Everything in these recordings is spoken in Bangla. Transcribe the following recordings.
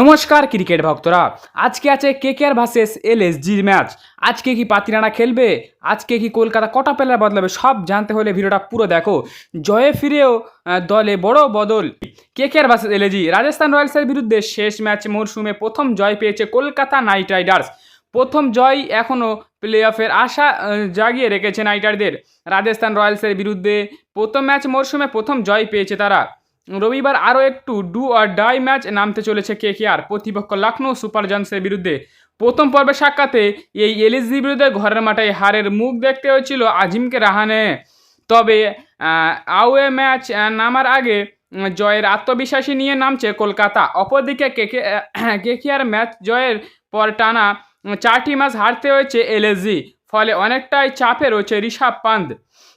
নমস্কার ক্রিকেট ভক্তরা। আজকে আছে কেকেআর ভার্সেস এলএসজির ম্যাচ। আজকে কি পাতিরানা খেলবে, আজকে কি কলকাতা কটা প্লেয়ার বদলাবে, সব জানতে হলে ভিডিওটা পুরো দেখো। জয়ে ফিরেও দলে বড় বদল। KKR versus LSG. রাজস্থান রয়্যালসের বিরুদ্ধে শেষ ম্যাচ মরশুমে প্রথম জয় পেয়েছে কলকাতা নাইট রাইডার্স। প্রথম জয় এখনও প্লে অফের আশা জাগিয়ে রেখেছে নাইটারদের। রাজস্থান রয়্যালসের বিরুদ্ধে প্রথম ম্যাচ মরশুমে প্রথম জয় পেয়েছে তারা। রবিবার আরও একটু ডু আর ডাই ম্যাচ নামতে চলেছে কেকেআর প্রতিপক্ষ লখনৌ সুপার জায়ান্টসের বিরুদ্ধে। প্রথম পর্বে সাক্ষাতে এই এলএসজির বিরুদ্ধে ঘরের মাঠে হারের মুখ দেখতে হয়েছিল আজিমকে রাহানে। তবে আওয়ে ম্যাচ নামার আগে জয়ের আত্মবিশ্বাসী নিয়ে নামছে কলকাতা। অপরদিকে কেকেআর ম্যাচ জয়ের পর টানা 4টি ম্যাচ হারতে হয়েছে এলএসজি, ফলে অনেকটাই চাপে রয়েছে ঋষভ পান্ত।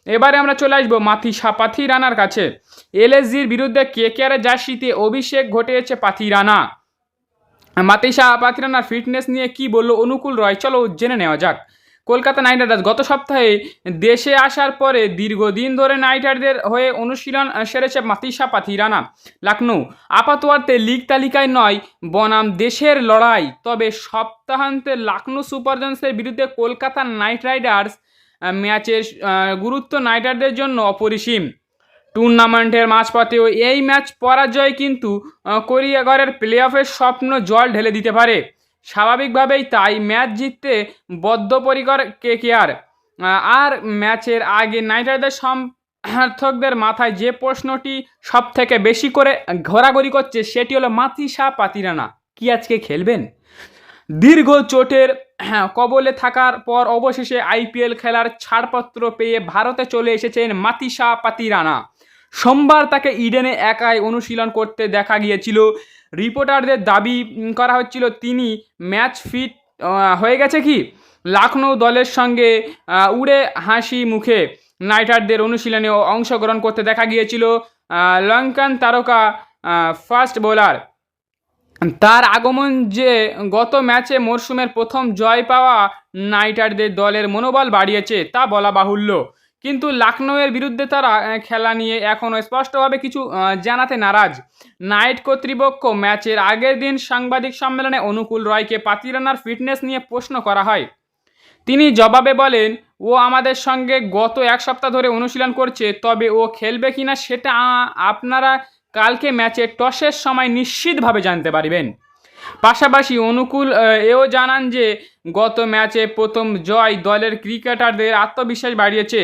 এবারে আমরা চলে আসবো মাথিসা পাথিরানার কাছে। এলএসজির বিরুদ্ধে কেকেআরের জার্সিতে অভিষেক ঘটেছে পাথিরানা। মাথিসা পাথিরানার ফিটনেস নিয়ে কি বলল অনুকূল রয়, চলো জেনে নেওয়া যাক। কলকাতা নাইট রাইডার্স গত সপ্তাহে দেশে আসার পরে দীর্ঘদিন ধরে নাইট রাইডারদের হয়ে অনুশীলন সেরেছে মাথিসা পাথিরানা। লখনৌ আপাততে লিগ তালিকায় নয় বনাম দেশের লড়াই। তবে সপ্তাহান্তে লখনৌ সুপার জায়ান্টসের বিরুদ্ধে কলকাতা নাইট রাইডার্স ম্যাচের গুরুত্ব নাইট রাইডারদের জন্য অপরিসীম। টুর্নামেন্টের মাঝপথেও এই ম্যাচ পরাজয় কিন্তু কোরিয়াগড়ের প্লে অফের স্বপ্ন জল ঢেলে দিতে পারে। স্বাভাবিকভাবেই তাই ম্যাচ জিততে বদ্ধপরিকর কেকেআর। আর ম্যাচের আগে নাইট রাইডার্স সমর্থকদের মাথায় যে প্রশ্নটি সব থেকে বেশি করে ঘোরাঘুরি করছে সেটি হলো মাথিসা পাথিরানা কি আজকে খেলবেন। দীর্ঘ চোটের কবলে থাকার পর অবশেষে আইপিএল খেলার ছাড়পত্র পেয়ে ভারতে চলে এসেছেন মাথিসা পাথিরানা। সোমবার তাকে ইডেনে একাই অনুশীলন করতে দেখা গিয়েছিল। রিপোর্টারদের দাবি করা হচ্ছিল তিনি ম্যাচ ফিট হয়ে গেছে কি। লখনৌ দলের সঙ্গে উড়ে হাসি মুখে নাইটারদের অনুশীলনে অংশগ্রহণ করতে দেখা গিয়েছিল লঙ্কান তারকা ফাস্ট বোলার। তার আগমন যে গত ম্যাচে মরশুমের প্রথম জয় পাওয়া নাইটারদের দলের মনোবল বাড়িয়েছে তা বলা বাহুল্য। কিন্তু লখনৌয়ের বিরুদ্ধে তারা খেলা নিয়ে এখনও স্পষ্টভাবে কিছু জানাতে নারাজ। নাইট কর্তৃপক্ষ ম্যাচের আগের দিন সাংবাদিক সম্মেলনে অনুকূল রয়কে পাথিরানার ফিটনেস নিয়ে প্রশ্ন করা হয়। তিনি জবাবে বলেন, ও আমাদের সঙ্গে গত এক সপ্তাহ ধরে অনুশীলন করছে, তবে ও খেলবে কিনা সেটা আপনারা কালকে ম্যাচে টসের সময় নিশ্চিতভাবে জানতে পারবেন। পাশাপাশি অনুকূল এও জানান যে গত ম্যাচে প্রথম জয় দলের ক্রিকেটারদের আত্মবিশ্বাস বাড়িয়েছে।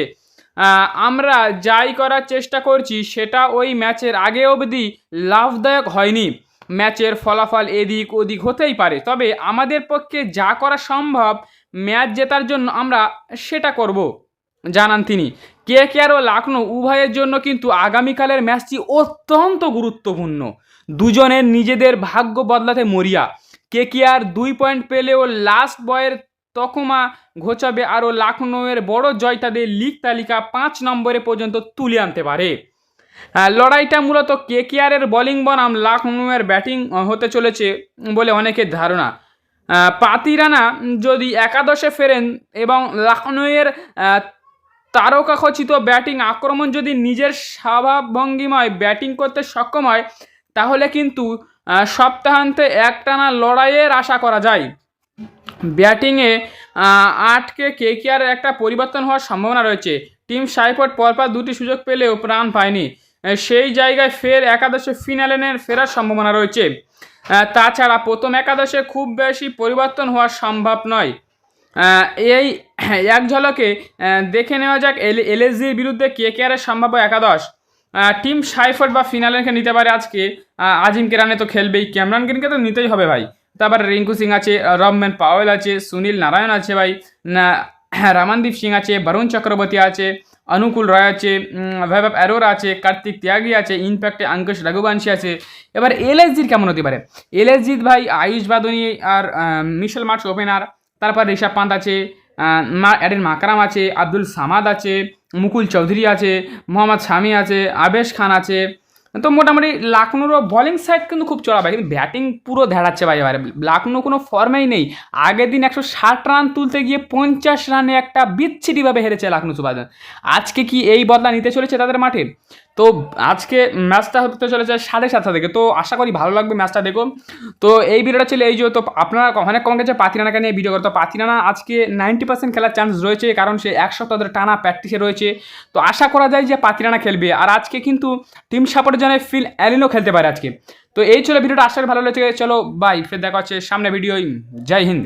আমরা যাই করার চেষ্টা করছি সেটা ওই ম্যাচের আগে অবধি লাভদায়ক হয়নি। ম্যাচের ফলাফল এদিক ওদিক হতেই পারে, তবে আমাদের পক্ষে যা করা সম্ভব ম্যাচ জেতার জন্য আমরা সেটা করব জানান তিনি। কেকেআর ও লখনৌ উভয়ের জন্য কিন্তু আগামীকালের ম্যাচটি অত্যন্ত গুরুত্বপূর্ণ। দুজনের নিজেদের ভাগ্য বদলাতে মরিয়া। কেকেআর 2 পয়েন্ট পেলেও লাস্ট বয়ের তকমা ঘোচাবে, আরও লখনৌয়ের বড় জয় তাদের লিগ তালিকা 5 নম্বরে পর্যন্ত তুলে আনতে পারে। লড়াইটা মূলত কেকেআরের বোলিং বনাম লখনৌয়ের ব্যাটিং হতে চলেছে বলে অনেকের ধারণা। পাথিরানা যদি একাদশে ফেরেন এবং লখনৌয়ের তারকাখচিত ব্যাটিং আক্রমণ যদি নিজের স্বভাবভঙ্গিময় ব্যাটিং করতে সক্ষম হয়, তাহলে কিন্তু সপ্তাহান্তে একটানা লড়াইয়ের আশা করা যায়। ব্যাটিংয়ে আটকে কেকেআরের একটা পরিবর্তন হওয়ার সম্ভাবনা রয়েছে। টিম সাইফোর্ড পরপর 2টি সুযোগ পেলেও প্রাণ পায়নি। সেই জায়গায় ফের একাদশে ফিনালেনের ফেরার সম্ভাবনা রয়েছে। তাছাড়া প্রথম একাদশে খুব বেশি পরিবর্তন হওয়া সম্ভব নয়। এই এক ঝলকে দেখে নেওয়া যাক এলএসজির বিরুদ্ধে কেকেআরের সম্ভাব্য একাদশ। টিম সাইফোর্ড বা ফিনালেনকে নিতে পারে আজকে। আজিমকে রানে তো খেলবেই, ক্যামরন গ্রিনকে তো নিতেই হবে ভাই। তারপর রিঙ্কু সিং আছে, রবম্যান পাওয়েল আছে, সুনীল নারায়ণ আছে ভাই, রমনদীপ সিং আছে, বরুণ চক্রবর্তী আছে, অনুকূল রয় আছে, বৈভব অরোরা আছে, কার্তিক ত্যাগী আছে, ইনফ্যাক্টে অঙ্কুশ রঘুবংশী আছে। এবার এলএসজির কেমন হতে পারে? এলএসজির ভাই আয়ুষ বাদনী আর মিশেল মার্কস ওপেনার, তারপর ঋষভ পান্ত আছে, অ্যাডেন মাকরাম আছে, আব্দুল সামাদ আছে, মুকুল চৌধুরী আছে, মোহাম্মদ শামি আছে, আবেশ খান আছে, তো মোটামুটি লাখনৌরও বলিং সাইড কিন্তু খুব চড়া ভাই, কিন্তু ব্যাটিং পুরো ধ্যাড়াচ্ছে ভাই এবারে। লাখনৌ কোনো ফর্মেই নেই। আগের দিন 160 রান তুলতে গিয়ে 50 রানে একটা বিচ্ছিরিভাবে হেরেছে লখনৌ সুপার জায়ান্টস। আজকে কি এই বদলা নিতে চলেছে তাদের মাঠে? তো আজকে ম্যাচটা হতে চলেছে 7:30 থেকে, তো আশা করি ভালো লাগবে ম্যাচটা দেখো। তো এই ভিডিওটা ছিল এই যে, তো আপনারা অনেক কমেন্ট করছে পাতি রানাকে নিয়ে ভিডিও করতে। পাতি রানা আজকে 90% খেলার চান্স রয়েছে, কারণ সে 1 সপ্তাহ ধরে টানা প্র্যাকটিসে রয়েছে। তো আশা করা যায় যে পাতি রানা খেলবে। আর আজকে কিন্তু টিম সাপোর্টের জন্য ফিল অ্যালিনও খেলতে পারে আজকে। তো এই ছিল ভিডিওটা, আশা করি ভালো লেগেছে। চলো বাই, ফের দেখা হচ্ছে সামনে ভিডিও। জয় হিন্দ।